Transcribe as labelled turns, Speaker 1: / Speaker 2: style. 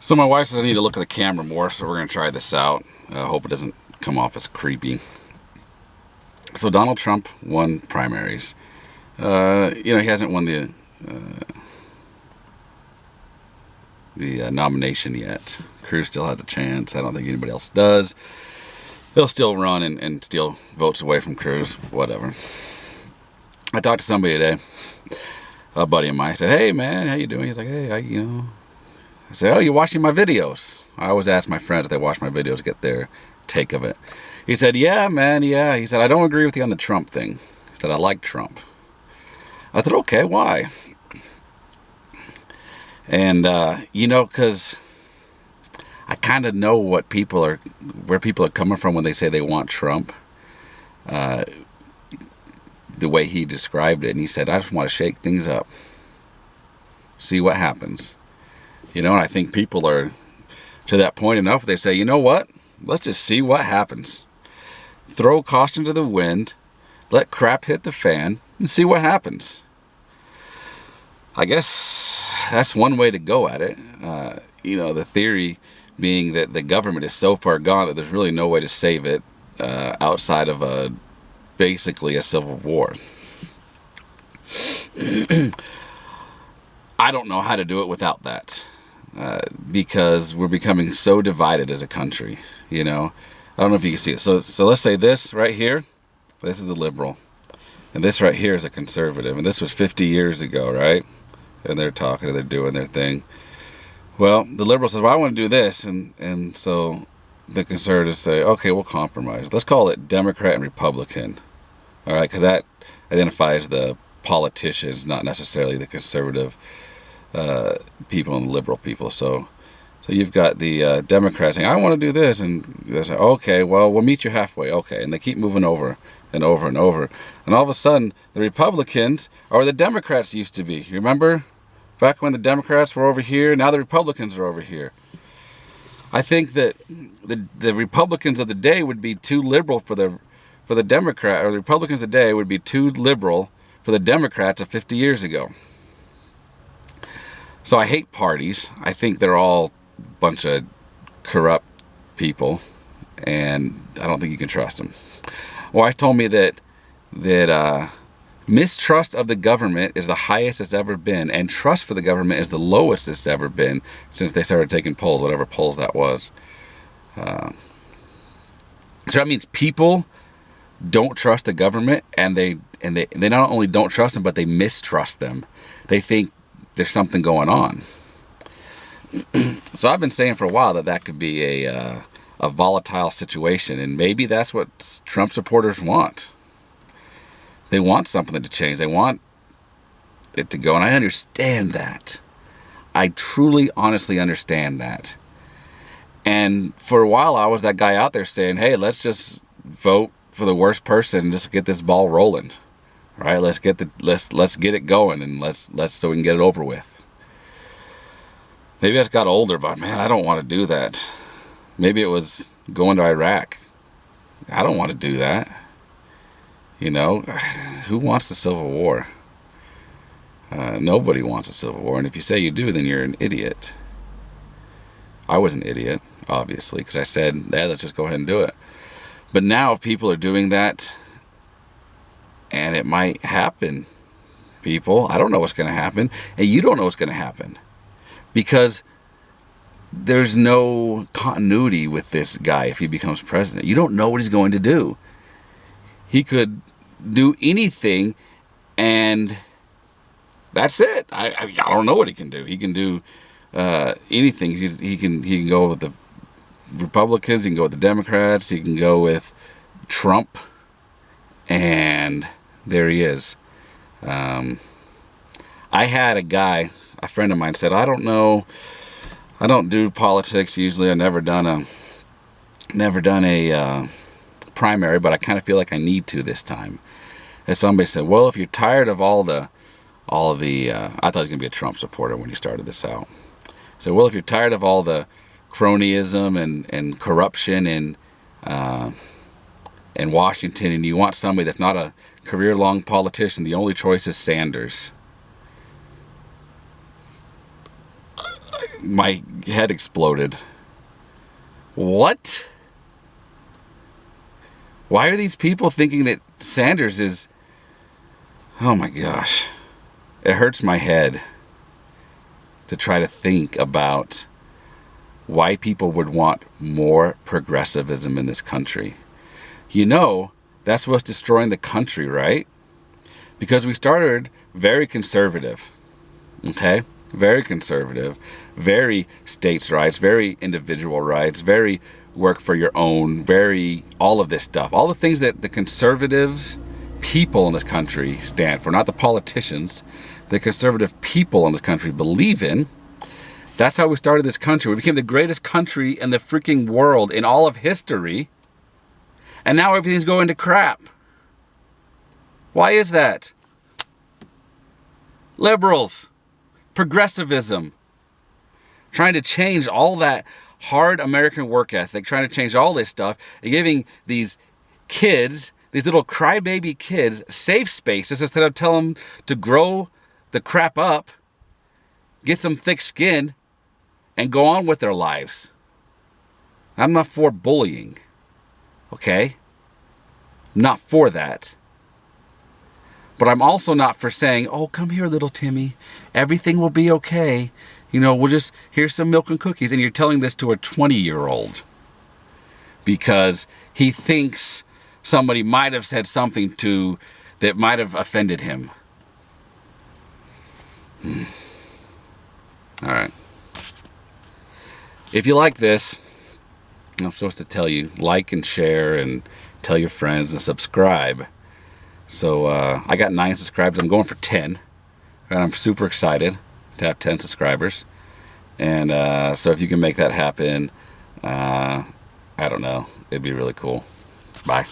Speaker 1: So my wife says I need to look at the camera more, so we're going to try this out. I hope it doesn't come off as creepy. So Donald Trump won primaries. He hasn't won the nomination yet. Cruz still has a chance. I don't think anybody else does. He'll still run and steal votes away from Cruz. Whatever. I talked to somebody today, a buddy of mine. I said, "Hey man, how you doing?" He's like, "Hey, I said, "Oh, you're watching my videos." I always ask my friends if they watch my videos, get their take of it. He said, "Yeah, man, yeah." He said, "I don't agree with you on the Trump thing." He said, "I like Trump." I said, "Okay, why?" And, because I kind of know where people are coming from when they say they want Trump. The way he described it. And he said, "I just want to shake things up. See what happens." And I think people are to that point enough. They say, "You know what? Let's just see what happens. Throw caution to the wind. Let crap hit the fan and see what happens." I guess that's one way to go at it. The theory being that the government is so far gone that there's really no way to save it outside of basically a civil war. I don't know how to do it without that. Because we're becoming so divided as a country, I don't know if you can see it. So let's say this right here, this is a liberal, and this right here is a conservative, and this was 50 years ago, right? And they're talking, they're doing their thing. Well, the liberal says, "Well, I want to do this," and so the conservatives say, "Okay, we'll compromise. Let's call it Democrat and Republican, all right? Because that identifies the politicians, not necessarily the conservative people and liberal people." So you've got the Democrats saying, "I want to do this," and they say, "Okay, well, we'll meet you halfway." Okay, and they keep moving over and over and over, and all of a sudden the Republicans are where the Democrats used to be. You remember back when the Democrats were over here? Now the Republicans are over here. I think that the Republicans of the day would be too liberal for the Democrat, or the Republicans of the day would be too liberal for the Democrats of 50 years ago. So I hate parties. I think they're all a bunch of corrupt people, and I don't think you can trust them. Wife told me that mistrust of the government is the highest it's ever been, and trust for the government is the lowest it's ever been since they started taking polls, whatever polls that was. So that means people don't trust the government, and they not only don't trust them, but they mistrust them. They think there's something going on. So I've been saying for a while that could be a volatile situation, and maybe that's what Trump supporters want. They want something to change. They want it to go, and I understand that. I truly, honestly understand that. And for a while, I was that guy out there saying, "Hey, let's just vote for the worst person and just get this ball rolling. Right? Let's get it going, and let's so we can get it over with." Maybe I just got older, but man, I don't want to do that. Maybe it was going to Iraq. I don't want to do that. Who wants a civil war? Nobody wants a civil war, and if you say you do, then you're an idiot. I was an idiot, obviously, because I said, "Yeah, let's just go ahead and do it." But now people are doing that, and it might happen, people. I don't know what's going to happen, and you don't know what's going to happen, because there's no continuity with this guy if he becomes president. You don't know what he's going to do. He could do anything, and that's it. I don't know what he can do. He can do anything. He can go with the Republicans. He can go with the Democrats. He can go with Trump, and there he is. I had a friend of mine said, "I don't know. I don't do politics usually. I've never done a primary, but I kind of feel like I need to this time." And somebody said, "Well, if you're tired of all the I thought he was going to be a Trump supporter when he started this out." So, "Well, if you're tired of all the cronyism and corruption in Washington, and you want somebody that's not a career-long politician, the only choice is Sanders." my head exploded. What? Why are these people thinking that Sanders is... Oh my gosh. It hurts my head to try to think about why people would want more progressivism in this country. You know, that's what's destroying the country, right? Because we started very conservative, okay? Very conservative, very states' rights, very individual rights, very work for your own, very all of this stuff. All the things that the conservatives people in this country stand for, not the politicians, the conservative people in this country believe in. That's how we started this country. We became the greatest country in the freaking world in all of history. And now everything's going to crap. Why is that? Liberals, progressivism, trying to change all that hard American work ethic, trying to change all this stuff, and giving these kids, these little crybaby kids, safe spaces instead of telling them to grow the crap up, get some thick skin, and go on with their lives. I'm not for bullying, okay? I'm not for that. But I'm also not for saying, oh, come here, little Timmy. Everything will be okay. You know, here's some milk and cookies. And you're telling this to a 20-year-old because he thinks somebody might have said something that might have offended him. All right. If you like this, I'm supposed to tell you, like and share and tell your friends and subscribe. So I got 9 subscribers. I'm going for 10. And I'm super excited to have 10 subscribers. And so if you can make that happen, I don't know. It'd be really cool. Bye.